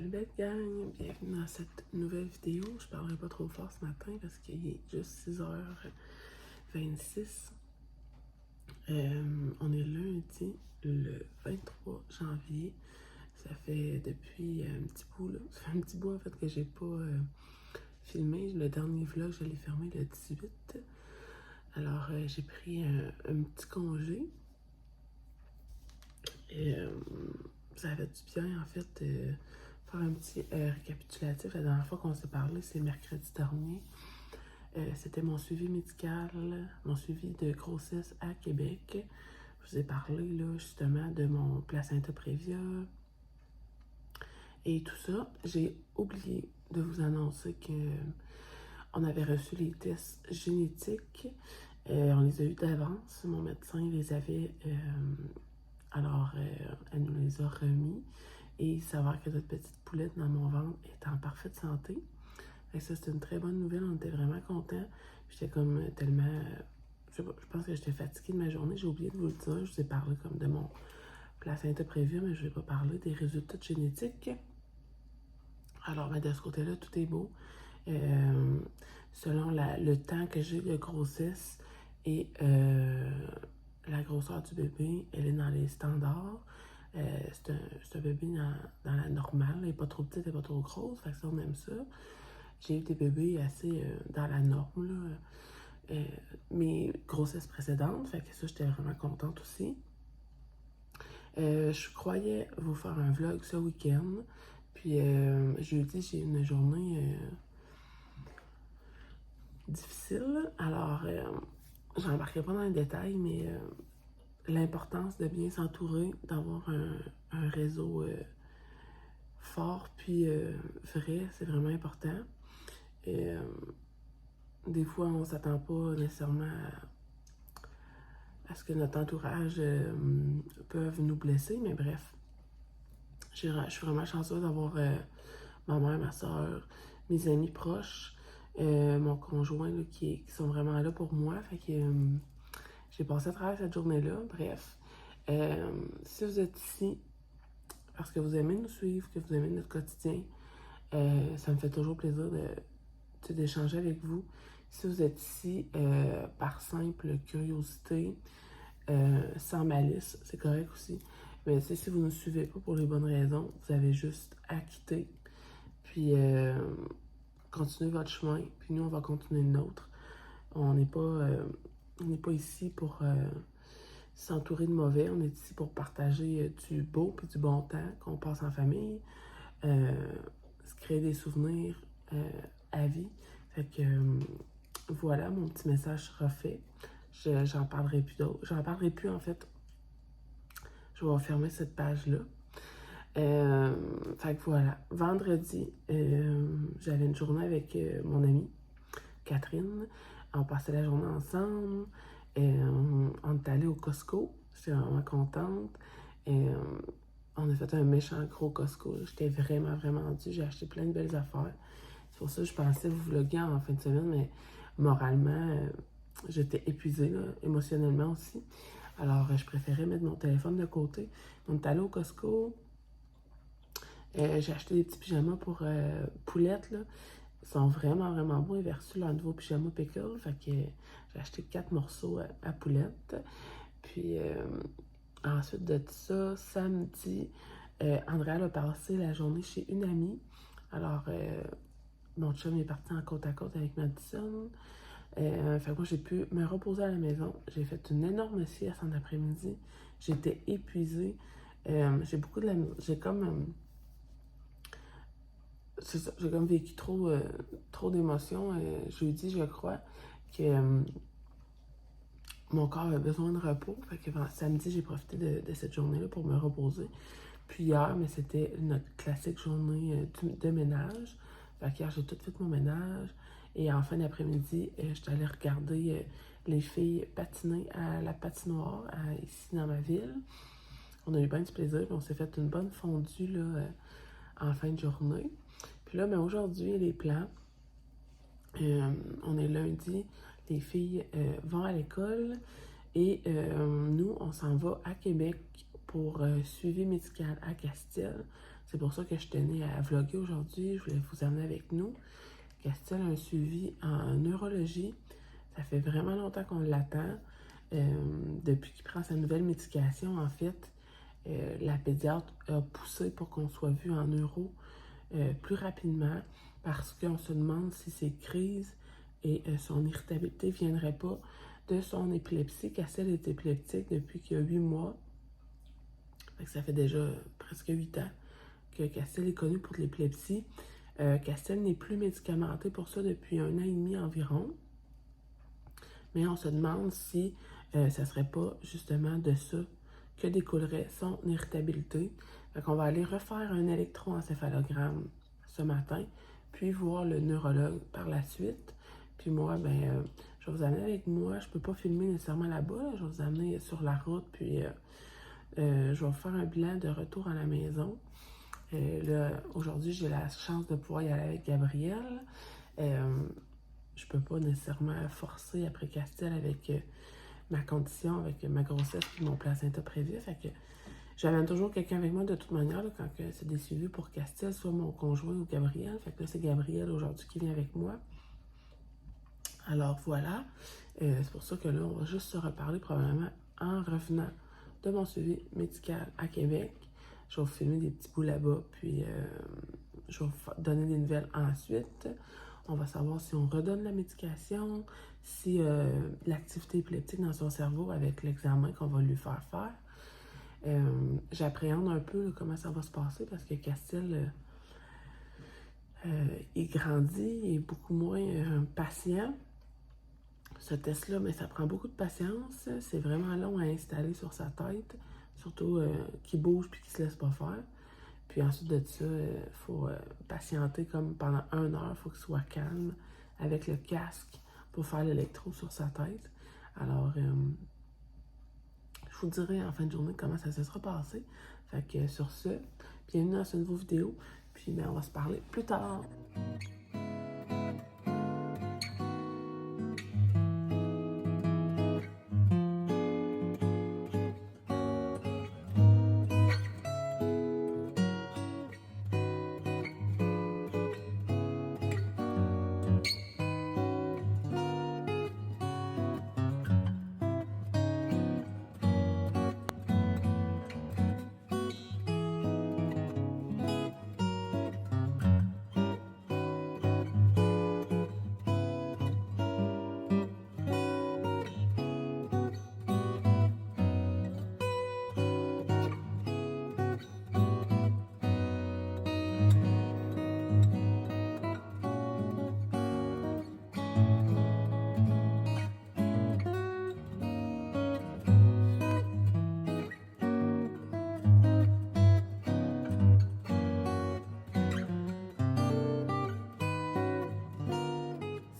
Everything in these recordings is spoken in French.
Salut belle gang, bienvenue dans cette nouvelle vidéo. Je parlerai pas trop fort ce matin parce qu'il est juste 6h26. On est lundi, le 23 janvier. Ça fait depuis un petit bout, là. Ça fait un petit bout en fait que j'ai pas filmé. Le dernier vlog, je l'ai fermé le 18. Alors j'ai pris un petit congé. Ça fait du bien en fait faire un petit récapitulatif. La dernière fois qu'on s'est parlé, c'est mercredi dernier. C'était mon suivi médical, mon suivi de grossesse à Québec. Je vous ai parlé là, justement de mon placenta prévia et tout ça. J'ai oublié de vous annoncer qu'on avait reçu les tests génétiques. On les a eus d'avance. Mon médecin les avait, elle nous les a remis. Et savoir que notre petite poulette dans mon ventre est en parfaite santé. Et ça, c'était une très bonne nouvelle. On était vraiment contents. J'étais comme tellement... je pense que j'étais fatiguée de ma journée. J'ai oublié de vous le dire. Je vous ai parlé comme de mon placenta prévu, mais je ne vais pas parler des résultats génétiques. Alors, de ce côté-là, tout est beau. Selon le temps que j'ai de grossesse et la grosseur du bébé, elle est dans les standards. C'est un bébé dans la normale. Elle n'est pas trop petite, elle n'est pas trop grosse. Fait que ça, on aime ça. J'ai eu des bébés assez dans la norme, là. Mes grossesses précédentes, fait que ça, j'étais vraiment contente aussi. Je croyais vous faire un vlog ce week-end. Puis jeudi, j'ai une journée difficile. Alors, j'embarquerai pas dans les détails, mais l'importance de bien s'entourer, d'avoir un réseau fort puis vrai, c'est vraiment important. Des fois, on s'attend pas nécessairement à ce que notre entourage peuvent nous blesser, mais bref. Je suis vraiment chanceuse d'avoir ma mère, ma soeur, mes amis proches, mon conjoint là, qui sont vraiment là pour moi. Fait que j'ai passé à travers cette journée-là. Bref, si vous êtes ici parce que vous aimez nous suivre, que vous aimez notre quotidien, ça me fait toujours plaisir d'échanger avec vous. Si vous êtes ici par simple curiosité, sans malice, c'est correct aussi. Mais si vous ne nous suivez pas pour les bonnes raisons, vous avez juste à quitter. Puis continuez votre chemin. Puis nous, on va continuer le nôtre. On n'est pas ici pour s'entourer de mauvais. On est ici pour partager du beau puis du bon temps qu'on passe en famille. Se créer des souvenirs à vie. Fait que voilà, mon petit message sera fait. J'en parlerai plus d'autres. J'en parlerai plus en fait. Je vais fermer cette page-là. Fait que voilà. Vendredi, j'avais une journée avec mon amie Catherine. On passait la journée ensemble. On est allé au Costco. J'étais vraiment contente. On a fait un méchant gros Costco. J'étais vraiment, vraiment due. J'ai acheté plein de belles affaires. C'est pour ça que je pensais vous vlogger en fin de semaine, mais moralement, j'étais épuisée, là, émotionnellement aussi. Alors, je préférais mettre mon téléphone de côté. On est allé au Costco. J'ai acheté des petits pyjamas pour Poulette, là. Ils sont vraiment, vraiment beaux. Ils ont reçu leur nouveau pyjama pickle. Fait que j'ai acheté 4 morceaux à Poulette. Puis, ensuite de ça, samedi, Andrea a passé la journée chez une amie. Alors, mon chum est parti en côte à côte avec Madison. Fait que moi, j'ai pu me reposer à la maison. J'ai fait une énorme sieste en après-midi. J'étais épuisée. J'ai beaucoup de la... J'ai comme... c'est ça, j'ai comme vécu trop d'émotions. Jeudi, je crois que mon corps avait besoin de repos. Fait que samedi, j'ai profité de cette journée-là pour me reposer. Puis hier, mais c'était notre classique journée de ménage. Fait qu'hier, j'ai tout fait mon ménage. Et en fin d'après-midi, j'étais allée regarder les filles patiner à la patinoire ici dans ma ville. On a eu bien du plaisir. Puis on s'est fait une bonne fondue là, en fin de journée. Puis là, mais aujourd'hui, les plans. On est lundi. Les filles vont à l'école. Et nous, on s'en va à Québec pour suivi médical à Castille. C'est pour ça que je tenais à vlogger aujourd'hui. Je voulais vous amener avec nous. Castel a un suivi en neurologie. Ça fait vraiment longtemps qu'on l'attend. Depuis qu'il prend sa nouvelle médication, en fait, la pédiatre a poussé pour qu'on soit vu en neuro plus rapidement parce qu'on se demande si ses crises et son irritabilité ne viendraient pas de son épilepsie. Castel est épileptique depuis qu'il y a 8 mois. Ça fait déjà presque 8 ans que Castel est connu pour l'épilepsie. Castel n'est plus médicamenté pour ça depuis 1 an et demi environ. Mais on se demande si ça ne serait pas justement de ça que découlerait son irritabilité. Fait qu'on va aller refaire un électroencéphalogramme ce matin, puis voir le neurologue par la suite. Puis moi, je vais vous amener avec moi. Je ne peux pas filmer nécessairement là-bas. Là. Je vais vous amener sur la route, puis je vais vous faire un bilan de retour à la maison. Aujourd'hui, j'ai la chance de pouvoir y aller avec Gabriel. Je peux pas nécessairement forcer après Castel avec ma condition, avec ma grossesse et mon placenta prévu. Fait que j'amène toujours quelqu'un avec moi de toute manière là, quand c'est des suivis pour Castel, soit mon conjoint ou Gabriel. Fait que là, c'est Gabriel aujourd'hui qui vient avec moi. Alors voilà. C'est pour ça que là, on va juste se reparler probablement en revenant de mon suivi médical à Québec. Je vais vous filmer des petits bouts là-bas, puis je vais vous donner des nouvelles ensuite. On va savoir si on redonne la médication, si l'activité épileptique dans son cerveau avec l'examen qu'on va lui faire faire. J'appréhende un peu là, comment ça va se passer parce que Castel, il grandit, il est beaucoup moins patient. Ce test-là, mais ça prend beaucoup de patience. C'est vraiment long à installer sur sa tête, surtout qu'il bouge puis qu'il se laisse pas faire. Puis ensuite de ça, il faut patienter comme pendant 1 heure. Il faut qu'il soit calme avec le casque pour faire l'électro sur sa tête. Alors, je vous dirai en fin de journée comment ça se sera passé. Fait que sur ce, bienvenue dans cette nouvelle vidéo. Puis on va se parler plus tard.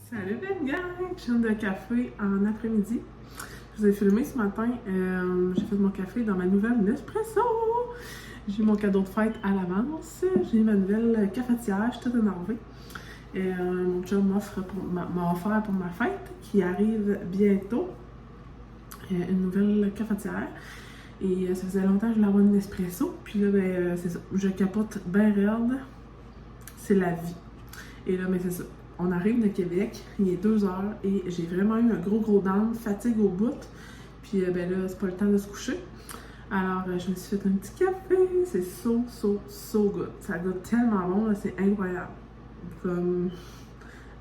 Salut les gars! Chaîne de café en après-midi. Je vous ai filmé ce matin. J'ai fait mon café dans ma nouvelle Nespresso. J'ai mon cadeau de fête à l'avance. J'ai ma nouvelle cafetière. Je suis toute énervée. Mon chum m'a offert pour ma fête qui arrive bientôt. Une nouvelle cafetière. Et ça faisait longtemps que je voulais avoir une Nespresso. Puis là, c'est ça. Je capote bien raide. C'est la vie. Et là, c'est ça. On arrive de Québec, il est 2 heures et j'ai vraiment eu un gros down, fatigue au bout. Puis là, c'est pas le temps de se coucher. Alors, je me suis fait un petit café. C'est so good. Ça goûte tellement bon, c'est incroyable. Comme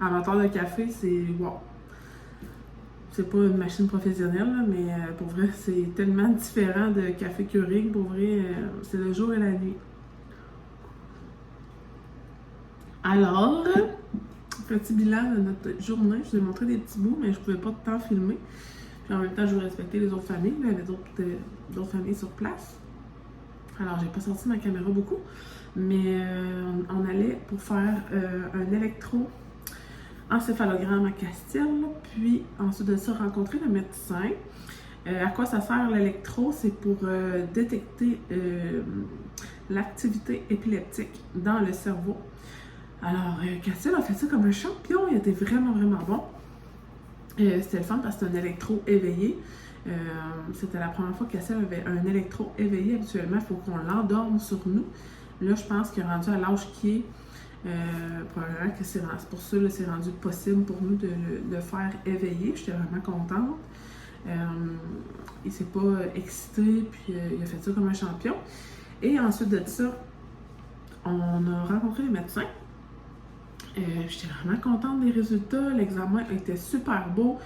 amateur de café, c'est wow. C'est pas une machine professionnelle, là, mais pour vrai, c'est tellement différent de café Keurig. Pour vrai, c'est le jour et la nuit. Alors, petit bilan de notre journée. Je vous ai montré des petits bouts, mais je pouvais pas tout le temps filmer. Puis en même temps, je veux respecter les autres familles. Il y avait d'autres familles sur place. Alors, j'ai pas sorti ma caméra beaucoup. Mais on allait pour faire un électroencéphalogramme à Castel. Puis ensuite de ça, rencontrer le médecin. À quoi ça sert l'électro? C'est pour détecter l'activité épileptique dans le cerveau. Alors, Castel a fait ça comme un champion. Il était vraiment bon. C'était le fun parce que c'était un électro éveillé. C'était la première fois que Castel avait un électro éveillé. Habituellement, il faut qu'on l'endorme sur nous. Là, je pense qu'il est rendu à l'âge qui est, probablement que c'est pour ça que c'est rendu possible pour nous de le faire éveiller. J'étais vraiment contente. Il s'est pas excité, puis il a fait ça comme un champion. Et ensuite de ça, on a rencontré les médecins. J'étais vraiment contente des résultats. L'examen était super beau.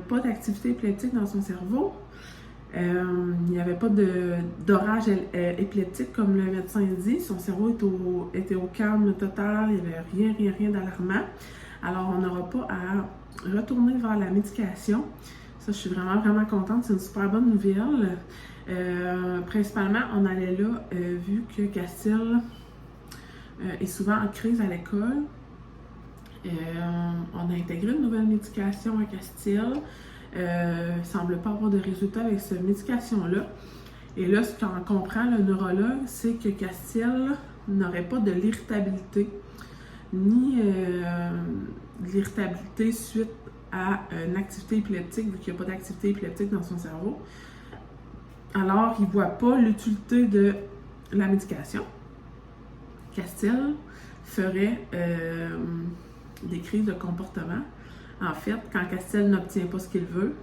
Pas d'activité épileptique dans son cerveau. Il n'y avait pas d'orage épileptique comme le médecin dit. Son cerveau était au calme total. Il n'y avait rien d'alarmant. Alors, on n'aura pas à retourner vers la médication. Ça, je suis vraiment contente. C'est une super bonne nouvelle. Principalement, on allait là, vu que Castille est souvent en crise à l'école. On a intégré une nouvelle médication à Castille. Il ne semble pas avoir de résultats avec cette médication-là. Et là, ce qu'on comprend, le neurologue, c'est que Castille n'aurait pas de l'irritabilité, ni de l'irritabilité suite à une activité épileptique, vu qu'il n'y a pas d'activité épileptique dans son cerveau. Alors, il ne voit pas l'utilité de la médication. Castille ferait des crises de comportement. En fait, quand Castille n'obtient pas ce qu'il veut,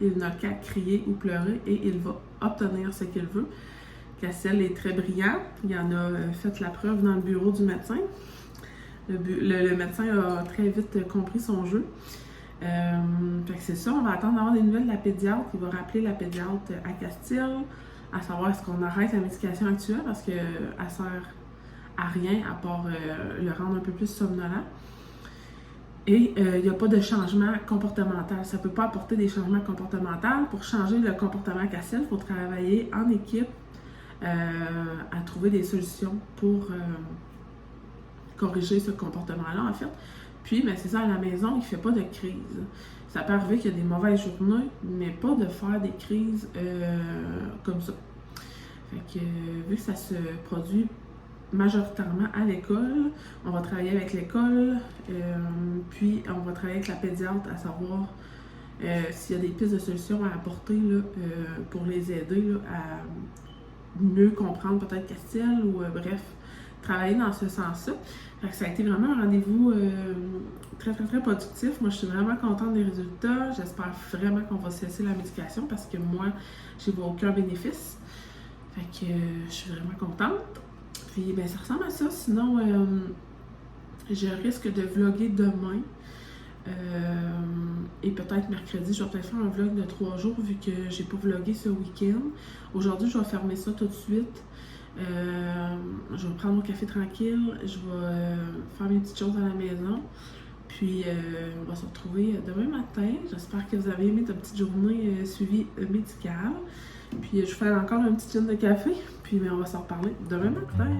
il n'a qu'à crier ou pleurer et il va obtenir ce qu'il veut. Castille est très brillant. Il en a fait la preuve dans le bureau du médecin. Le médecin a très vite compris son jeu. Fait que c'est ça, on va attendre d'avoir des nouvelles de la pédiatre. Il va rappeler la pédiatre à Castille, à savoir est-ce qu'on arrête la médication actuelle parce qu'elle sert à rien à part le rendre un peu plus somnolent. Et il n'y a pas de changement comportemental. Ça ne peut pas apporter des changements comportementaux. Pour changer le comportement à Castille, il faut travailler en équipe à trouver des solutions pour corriger ce comportement-là, en fait. Puis, ben, c'est ça, à la maison, il ne fait pas de crise. Ça peut arriver qu'il y a des mauvaises journées, mais pas de faire des crises comme ça. Fait que, vu que ça se produit majoritairement à l'école, on va travailler avec l'école, puis on va travailler avec la pédiatre à savoir s'il y a des pistes de solutions à apporter là, pour les aider là, à mieux comprendre peut-être Castille ou bref, travailler dans ce sens-là. Fait que ça a été vraiment un rendez-vous très productif. Moi, je suis vraiment contente des résultats. J'espère vraiment qu'on va cesser la médication parce que moi, je n'ai aucun bénéfice. Fait que je suis vraiment contente. Puis, ben, ça ressemble à ça. Sinon, je risque de vlogger demain. Et peut-être mercredi, je vais peut-être faire un vlog de 3 jours vu que j'ai pas vlogué ce week-end. Aujourd'hui, je vais fermer ça tout de suite. Je vais prendre mon café tranquille. Je vais faire mes petites choses à la maison. Puis, on va se retrouver demain matin. J'espère que vous avez aimé ta petite journée suivie médicale. Puis, je vais faire encore une petite chaîne de café. Puis, on va s'en reparler demain matin.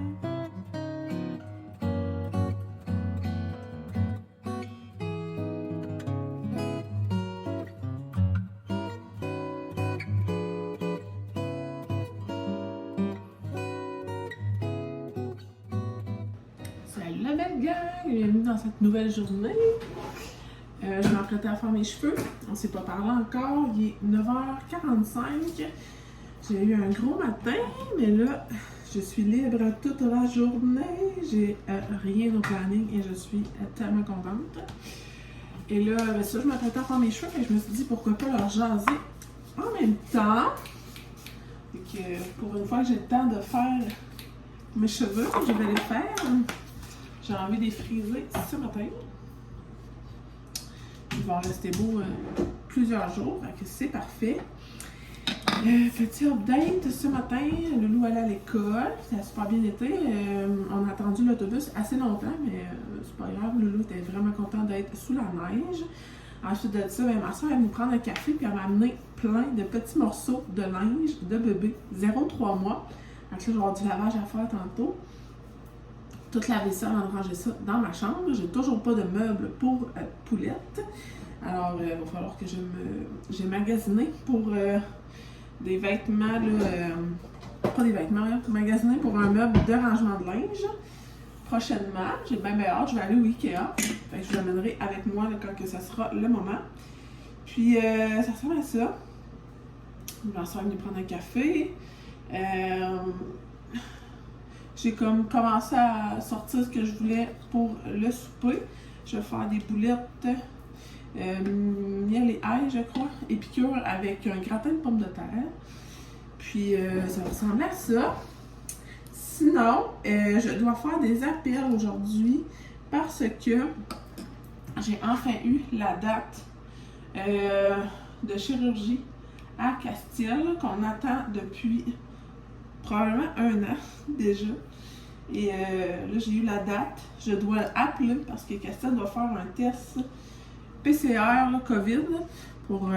Salut la belle gang! Bienvenue dans cette nouvelle journée. Je m'apprêtais à faire mes cheveux. On ne s'est pas parlé encore. Il est 9h45. J'ai eu un gros matin, mais là, je suis libre toute la journée. J'ai rien au planning et je suis tellement contente. Et là, ça, je m'apprêtais à faire mes cheveux et je me suis dit pourquoi pas leur jaser en même temps. Et que pour une fois que j'ai le temps de faire mes cheveux, je vais les faire. J'ai envie de les friser ce matin. Ils vont rester beaux plusieurs jours, donc c'est parfait. Petit update ce matin, Loulou allait à l'école, ça a super bien été. On a attendu l'autobus assez longtemps, mais c'est pas grave, Loulou était vraiment content d'être sous la neige. Ensuite de ça, ma soeur est venue prendre un café puis elle m'a amené plein de petits morceaux de linge de bébé, 0-3 mois. Donc là, je vais avoir du lavage à faire tantôt. Toute la vaisselle, on va ranger ça dans ma chambre. J'ai toujours pas de meubles pour Poulette. Alors, il va falloir que j'ai magasiné pour des vêtements, là, pas des vêtements, hein, magasiné pour un meuble de rangement de linge. Prochainement, j'ai bien hâte, je vais aller au Ikea. Fait que je l'amènerai avec moi là, quand que ça sera le moment. Puis, ça ressemble à ça. Ma soeur est venue prendre un café. j'ai comme commencé à sortir ce que je voulais pour le souper. Je vais faire des boulettes miel et ail, je crois, épicure avec un gratin de pommes de terre. Puis ça va ressembler à ça. Sinon, je dois faire des appels aujourd'hui parce que j'ai enfin eu la date de chirurgie à Castille qu'on attend depuis probablement 1 an déjà. Et là, j'ai eu la date. Je dois appeler parce que Castille doit faire un test PCR là, COVID pour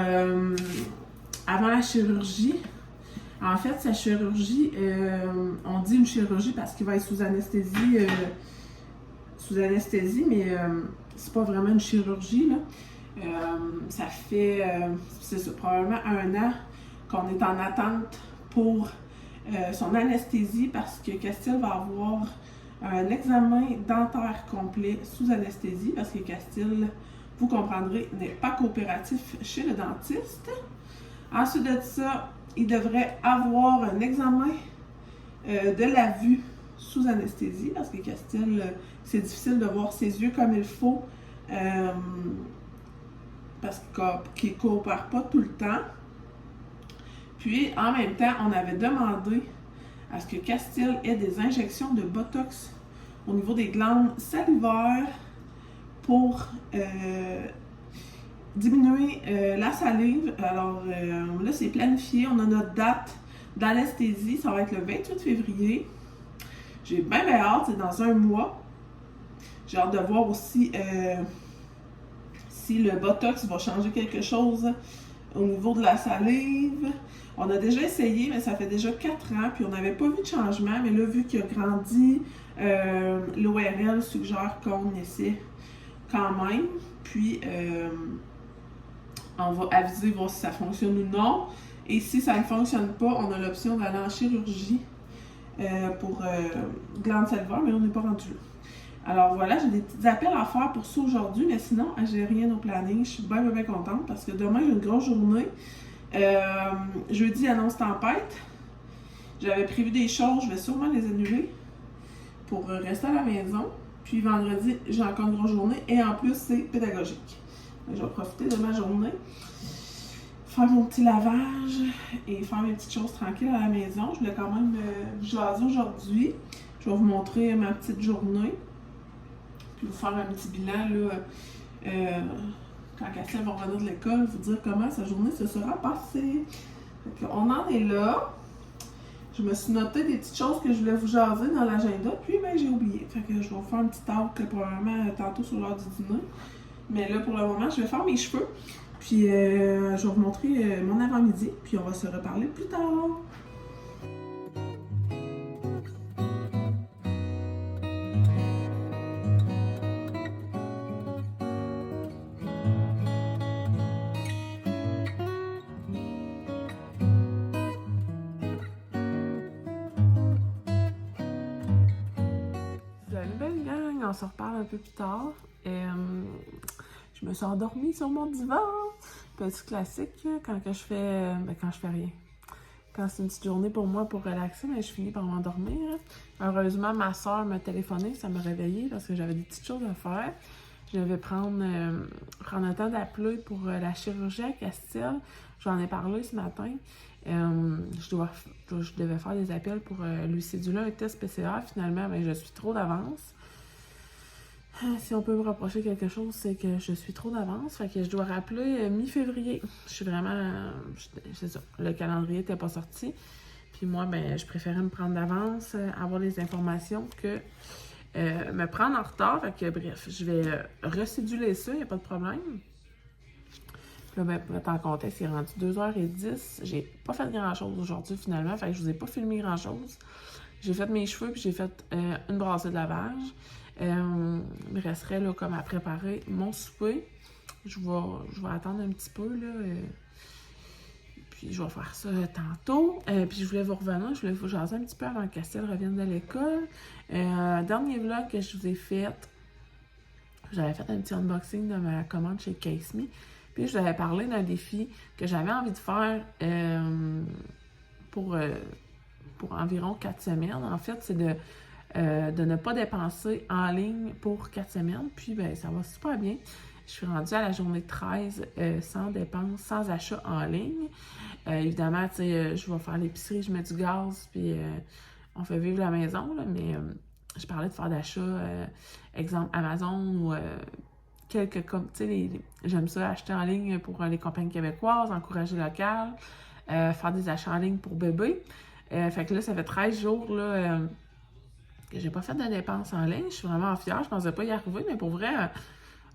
avant la chirurgie. En fait, sa chirurgie, on dit une chirurgie parce qu'il va être sous anesthésie, mais c'est pas vraiment une chirurgie, là. Ça fait, c'est ça, probablement 1 an qu'on est en attente pour son anesthésie parce que Castille va avoir un examen dentaire complet sous anesthésie parce que Castille, vous comprendrez, n'est pas coopératif chez le dentiste. Ensuite de ça, il devrait avoir un examen de la vue sous anesthésie parce que Castille, c'est difficile de voir ses yeux comme il faut parce qu'il ne coopère pas tout le temps. Puis, en même temps, on avait demandé à ce que Castille ait des injections de Botox au niveau des glandes salivaires pour diminuer la salive. Alors là, c'est planifié. On a notre date d'anesthésie. Ça va être le 28 février. J'ai bien hâte. C'est dans 1 mois. J'ai hâte de voir aussi si le Botox va changer quelque chose au niveau de la salive. On a déjà essayé, mais ça fait déjà 4 ans. Puis on n'avait pas vu de changement. Mais là, vu qu'il a grandi, l'ORL suggère qu'on essaie quand même. Puis on va aviser, voir si ça fonctionne ou non. Et si ça ne fonctionne pas, on a l'option d'aller en chirurgie pour glande salivaire, mais on n'est pas rendu là. Alors voilà, j'ai des petits appels à faire pour ça aujourd'hui, mais sinon, j'ai rien au planning. Je suis bien contente parce que demain, j'ai une grosse journée. Jeudi, annonce tempête. J'avais prévu des choses, je vais sûrement les annuler pour rester à la maison. Puis vendredi, j'ai encore une grosse journée et en plus, c'est pédagogique. Donc, je vais profiter de ma journée, faire mon petit lavage et faire mes petites choses tranquilles à la maison. Je voulais quand même jaser aujourd'hui. Je vais vous montrer ma petite journée. Puis vous faire un petit bilan là, quand Castille va revenir de l'école, vous dire comment sa journée se sera passée. On en est là. Je me suis noté des petites choses que je voulais vous jaser dans l'agenda, puis ben, j'ai oublié. Fait que je vais vous faire un petit talk probablement tantôt sur l'heure du dîner. Mais là, pour le moment, je vais faire mes cheveux. Puis je vais vous montrer mon avant-midi, puis on va se reparler plus tard. Salut belle gang, on se reparle un peu plus tard. Je me suis endormie sur mon divan. Petit classique, quand je fais rien. Quand c'est une petite journée pour moi pour relaxer, mais je finis par m'endormir. Heureusement, ma soeur m'a téléphoné, ça m'a réveillée parce que j'avais des petites choses à faire. Je devais prendre le temps d'appeler pour la chirurgie à Castille. J'en ai parlé ce matin. Je devais faire des appels pour lui céduler un test PCR. Finalement, ben, je suis trop d'avance. Si on peut me reprocher quelque chose, c'est que je suis trop d'avance. Fait que je dois rappeler mi-février. Je suis vraiment... c'est ça. Le calendrier n'était pas sorti. Puis moi, ben, je préférais me prendre d'avance, avoir les informations que me prendre en retard. Fait que bref, je vais recéduler ça, il n'y a pas de problème. Puis là, ben, pour mettre en contexte, il est rendu 2h10. J'ai pas fait grand-chose aujourd'hui finalement. Fait que je vous ai pas filmé grand-chose. J'ai fait mes cheveux puis j'ai fait une brassée de lavage. Il me resterait là, comme à préparer mon souper. Je vais attendre un petit peu, là. Puis je vais faire ça tantôt. Puis je voulais vous revenir, je voulais vous jaser un petit peu avant que Castille revienne de l'école. Dernier vlog que je vous ai fait, j'avais fait un petit unboxing de ma commande chez Case Me. Puis je vous avais parlé d'un défi que j'avais envie de faire pour environ 4 semaines. En fait, c'est de de ne pas dépenser en ligne pour 4 semaines. Puis, ben, ça va super bien. Je suis rendue à la journée 13 sans dépenses, sans achat en ligne. Évidemment, tu sais, je vais faire l'épicerie, je mets du gaz, puis on fait vivre la maison, là, mais je parlais de faire d'achat, exemple Amazon ou quelques comme, tu sais, j'aime ça acheter en ligne pour les compagnies québécoises, encourager local, faire des achats en ligne pour bébé. Fait que là, ça fait 13 jours là, que j'ai pas fait de dépenses en ligne. Je suis vraiment fière. Je pensais pas y arriver, mais pour vrai,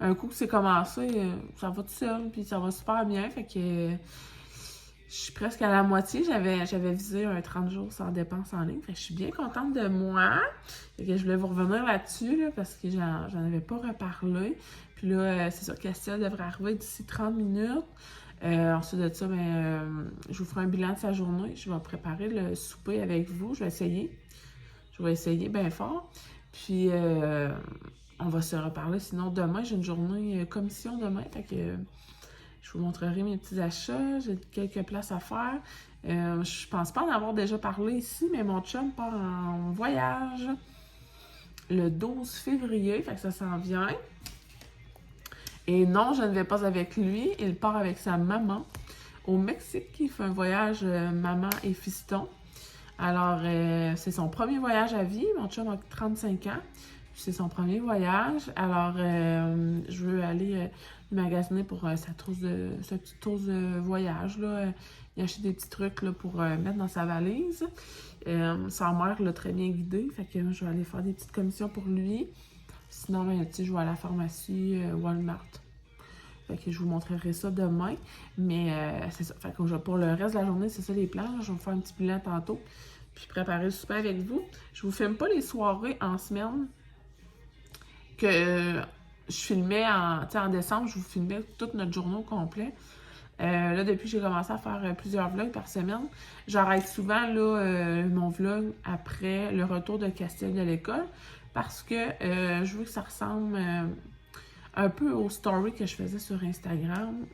un coup que c'est commencé, ça va tout seul, puis ça va super bien. Fait que je suis presque à la moitié. J'avais visé un 30 jours sans dépenses en ligne. Fait que je suis bien contente de moi. Fait que je voulais vous revenir là-dessus, là, parce que j'en avais pas reparlé. Puis là, c'est sûr qu'Estelle devrait arriver d'ici 30 minutes. Ensuite de ça, je vous ferai un bilan de sa journée. Je vais préparer le souper avec vous. Je vais essayer bien fort. Puis, on va se reparler. Sinon, demain, j'ai une journée commission demain. Fait que je vous montrerai mes petits achats. J'ai quelques places à faire. Je pense pas en avoir déjà parlé ici, mais mon chum part en voyage le 12 février. Fait que ça s'en vient. Et non, je ne vais pas avec lui. Il part avec sa maman au Mexique. Il fait un voyage maman et fiston. Alors, c'est son premier voyage à vie. Mon chum a 35 ans. C'est son premier voyage. Alors, je veux aller magasiner pour sa petite trousse de voyage. Là. Il a acheté des petits trucs là, pour mettre dans sa valise. Sa mère l'a très bien guidé. Fait que je vais aller faire des petites commissions pour lui. Sinon, tu sais, je vais à la pharmacie Walmart. Fait que je vous montrerai ça demain. Mais c'est ça. Fait que pour le reste de la journée, c'est ça les plans. Je vais vous faire un petit bilan tantôt. Puis préparer le souper avec vous. Je vous filme pas les soirées en semaine que je filmais en décembre. Je vous filmais toute notre journée au complet. Là, depuis que j'ai commencé à faire plusieurs vlogs par semaine, j'arrête souvent là, mon vlog après le retour de Castiel de l'école parce que je veux que ça ressemble un peu aux stories que je faisais sur Instagram.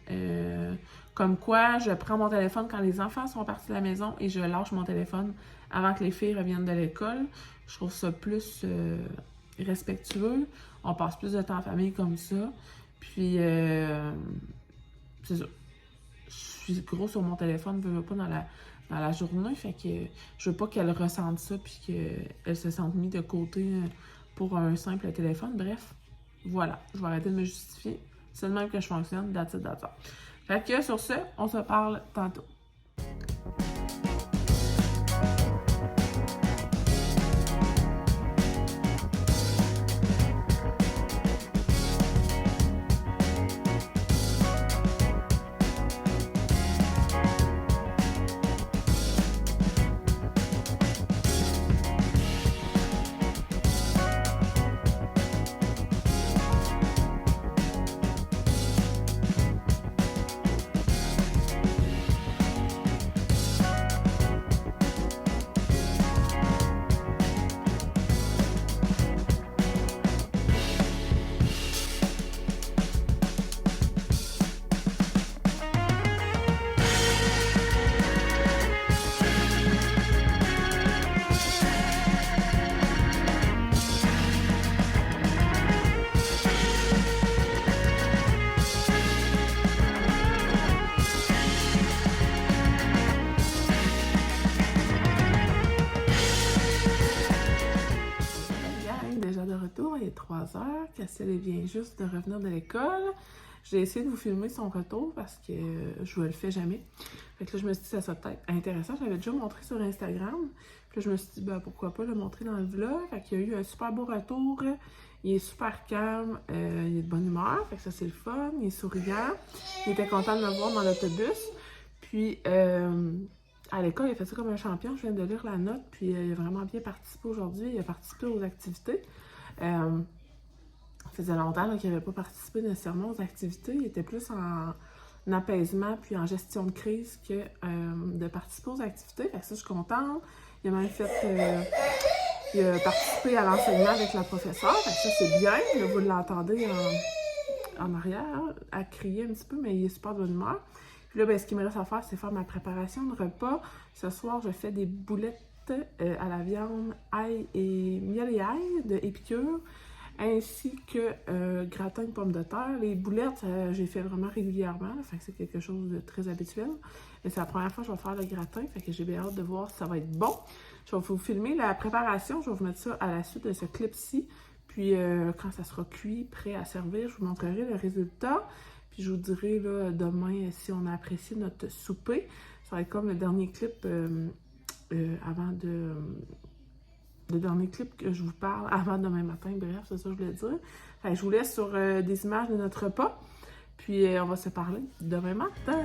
Comme quoi, je prends mon téléphone quand les enfants sont partis de la maison et je lâche mon téléphone avant que les filles reviennent de l'école. Je trouve ça plus respectueux. On passe plus de temps en famille comme ça. Puis, c'est ça. Je suis gros sur mon téléphone, je veux pas dans la journée. Fait que je veux pas qu'elle ressente ça puis qu'elle se sente mise de côté pour un simple téléphone. Bref, voilà. Je vais arrêter de me justifier. C'est le même que je fonctionne. That's it. Fait que sur ce, on se parle tantôt. Il est 3 heures. Cassiel vient juste de revenir de l'école. J'ai essayé de vous filmer son retour parce que je ne le fais jamais. Fait que là, je me suis dit que ça serait peut-être intéressant. Je l'avais déjà montré sur Instagram. Puis là, je me suis dit, pourquoi pas le montrer dans le vlog. Fait qu'il y a eu un super beau retour. Il est super calme. Il est de bonne humeur. Fait que ça, c'est le fun. Il est souriant. Il était content de me voir dans l'autobus. Puis, à l'école, il a fait ça comme un champion. Je viens de lire la note. Puis, il a vraiment bien participé aujourd'hui. Il a participé aux activités. Ça faisait longtemps qu'il n'avait pas participé nécessairement aux activités. Il était plus en apaisement puis en gestion de crise que de participer aux activités. Fait que ça, je suis contente. Il a même fait... il a participé à l'enseignement avec la professeure. Fait que ça, c'est bien. Là, vous l'entendez en arrière, à crier un petit peu, mais il est super de bonne humeur. Puis là, ce qu'il me reste à faire, c'est faire ma préparation de repas. Ce soir, je fais des boulettes à la viande, ail et miel et ail de Épicure, ainsi que gratin de pommes de terre. Les boulettes, j'ai fait vraiment régulièrement, là, fait que c'est quelque chose de très habituel. Mais c'est la première fois que je vais faire le gratin, fait que j'ai bien hâte de voir si ça va être bon. Je vais vous filmer la préparation, je vais vous mettre ça à la suite de ce clip-ci. Puis quand ça sera cuit, prêt à servir, je vous montrerai le résultat. Puis je vous dirai là, demain si on a apprécié notre souper. Ça va être comme le dernier clip avant de... le dernier clip que je vous parle avant demain matin. Bref, c'est ça que je voulais dire. Fait que je vous laisse sur des images de notre repas. Puis on va se parler demain matin.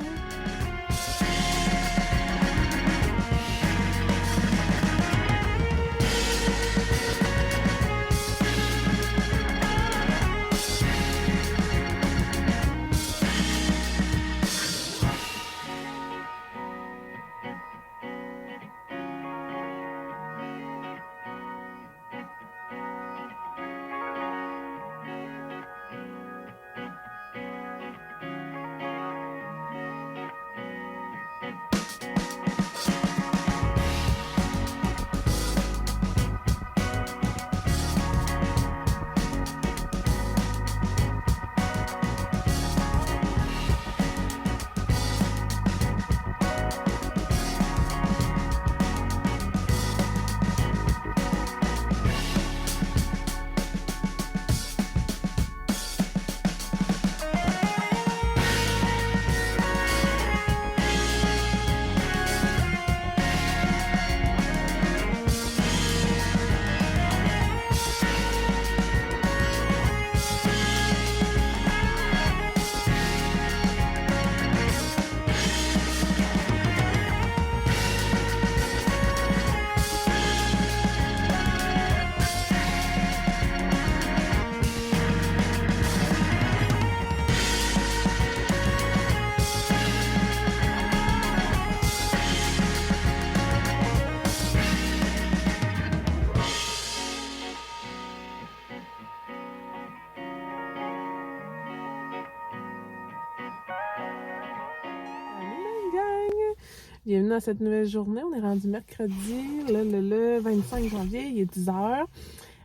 Bienvenue dans cette nouvelle journée. On est rendu mercredi, le 25 janvier, il est 10h.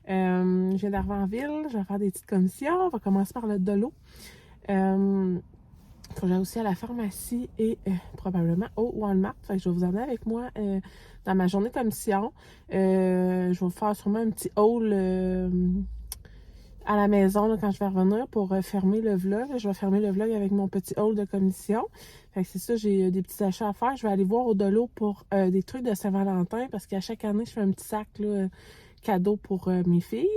Je viens d'arriver en ville, je vais faire des petites commissions. On va commencer par le dolo. Faut que j'aille aussi à la pharmacie et probablement au Walmart. Fait que je vais vous emmener avec moi dans ma journée commission. Je vais vous faire sûrement un petit haul à la maison là, quand je vais revenir pour fermer le vlog. Je vais fermer le vlog avec mon petit haul de commission. Fait que c'est ça, j'ai des petits achats à faire. Je vais aller voir au Dolo pour des trucs de Saint-Valentin parce qu'à chaque année, je fais un petit sac là, cadeau pour mes filles.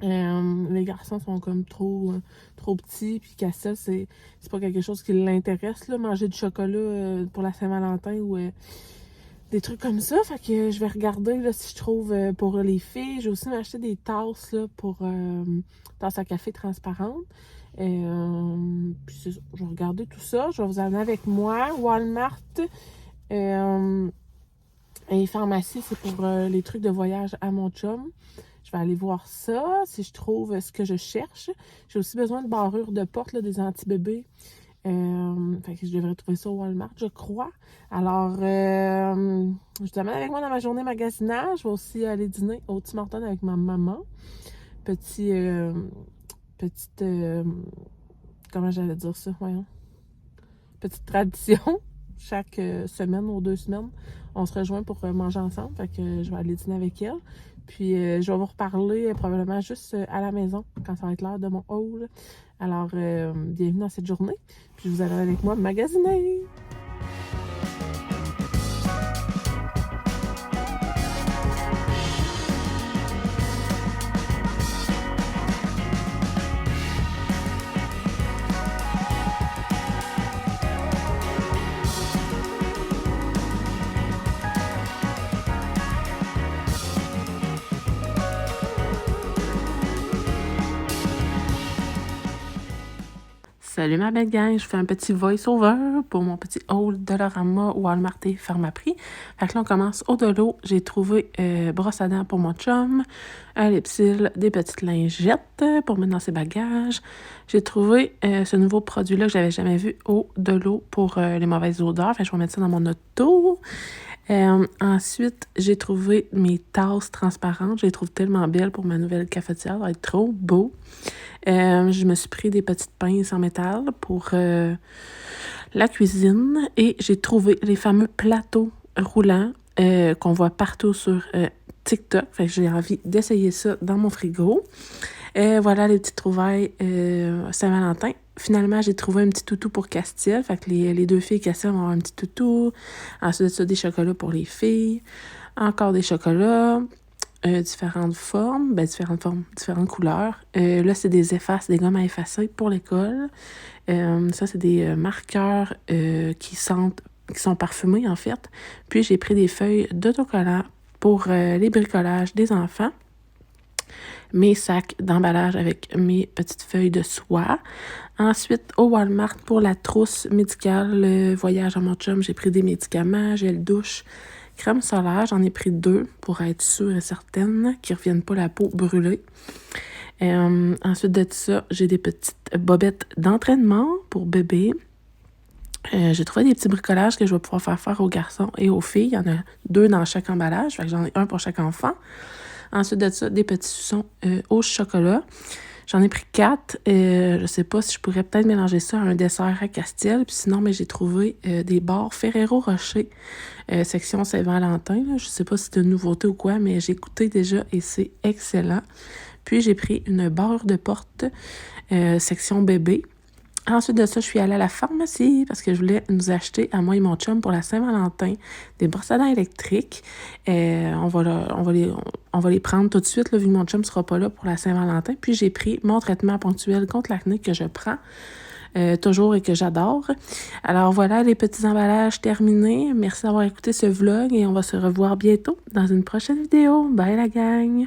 Les garçons sont comme trop petits, puis Cassel, c'est pas quelque chose qui l'intéresse, là, manger du chocolat pour la Saint-Valentin ou des trucs comme ça. Fait que je vais regarder là, si je trouve pour les filles. J'ai aussi m'acheter des tasses là, pour tasses à café transparentes. Puis c'est ça, je vais regarder tout ça. Je vais vous amener avec moi. Walmart et pharmacie, c'est pour les trucs de voyage à mon chum. Je vais aller voir ça, si je trouve ce que je cherche. J'ai aussi besoin de barrures de porte, là, des anti-bébés. Fait que je devrais trouver ça au Walmart, je crois. Alors, je t'amène avec moi dans ma journée magasinage. Je vais aussi aller dîner au Tim Hortons avec ma maman. Petite, comment j'allais dire ça, voyons. Petite tradition. Chaque semaine ou 2 semaines, on se rejoint pour manger ensemble. Fait que je vais aller dîner avec elle. Puis je vais vous reparler probablement juste à la maison quand ça va être l'heure de mon haul. Alors, bienvenue dans cette journée. Puis je vous allez avec moi magasiner. Salut ma belle gang, je fais un petit voice-over pour mon petit haul Dollarama, Walmart et Pharmaprix. Fait que là, on commence au Dolo. J'ai trouvé brosse à dents pour mon chum, un lipsil, des petites lingettes pour mettre dans ses bagages. J'ai trouvé ce nouveau produit-là que j'avais jamais vu au Dolo pour les mauvaises odeurs. Fait que je vais mettre ça dans mon auto. Ensuite, j'ai trouvé mes tasses transparentes. Je les trouve tellement belles pour ma nouvelle cafetière. Ça va être trop beau. Je me suis pris des petites pinces en métal pour la cuisine. Et j'ai trouvé les fameux plateaux roulants qu'on voit partout sur TikTok. Fait que j'ai envie d'essayer ça dans mon frigo. Voilà les petites trouvailles Saint-Valentin. Finalement, j'ai trouvé un petit toutou pour Castiel. Fait que les deux filles Castiel vont avoir un petit toutou. Ensuite de ça, des chocolats pour les filles. Encore des chocolats. Différentes formes. Différentes couleurs. Là, c'est des effaces, des gommes à effacer pour l'école. Ça, c'est des marqueurs qui sont parfumés, en fait. Puis, j'ai pris des feuilles d'autocollant pour les bricolages des enfants. Mes sacs d'emballage avec mes petites feuilles de soie. Ensuite, au Walmart, pour la trousse médicale, le voyage à mon chum, j'ai pris des médicaments, gel douche, crème solaire. J'en ai pris 2 pour être sûre et certaine qu'ils ne reviennent pas la peau brûlée. Ensuite de ça, j'ai des petites bobettes d'entraînement pour bébé. J'ai trouvé des petits bricolages que je vais pouvoir faire aux garçons et aux filles. Il y en a 2 dans chaque emballage, fait que j'en ai un pour chaque enfant. Ensuite de ça, des petits suçons au chocolat. J'en ai pris 4. Je sais pas si je pourrais peut-être mélanger ça à un dessert à Castiel. Puis sinon, mais j'ai trouvé des barres Ferrero Rocher, section Saint-Valentin. Je sais pas si c'est une nouveauté ou quoi, mais j'ai goûté déjà et c'est excellent. Puis j'ai pris une barre de porte, section bébé. Ensuite de ça, je suis allée à la pharmacie parce que je voulais nous acheter, à moi et mon chum, pour la Saint-Valentin, des brosses à dents électriques. On va les prendre tout de suite, là, vu que mon chum ne sera pas là pour la Saint-Valentin. Puis j'ai pris mon traitement ponctuel contre l'acné que je prends toujours et que j'adore. Alors voilà, les petits emballages terminés. Merci d'avoir écouté ce vlog et on va se revoir bientôt dans une prochaine vidéo. Bye la gang!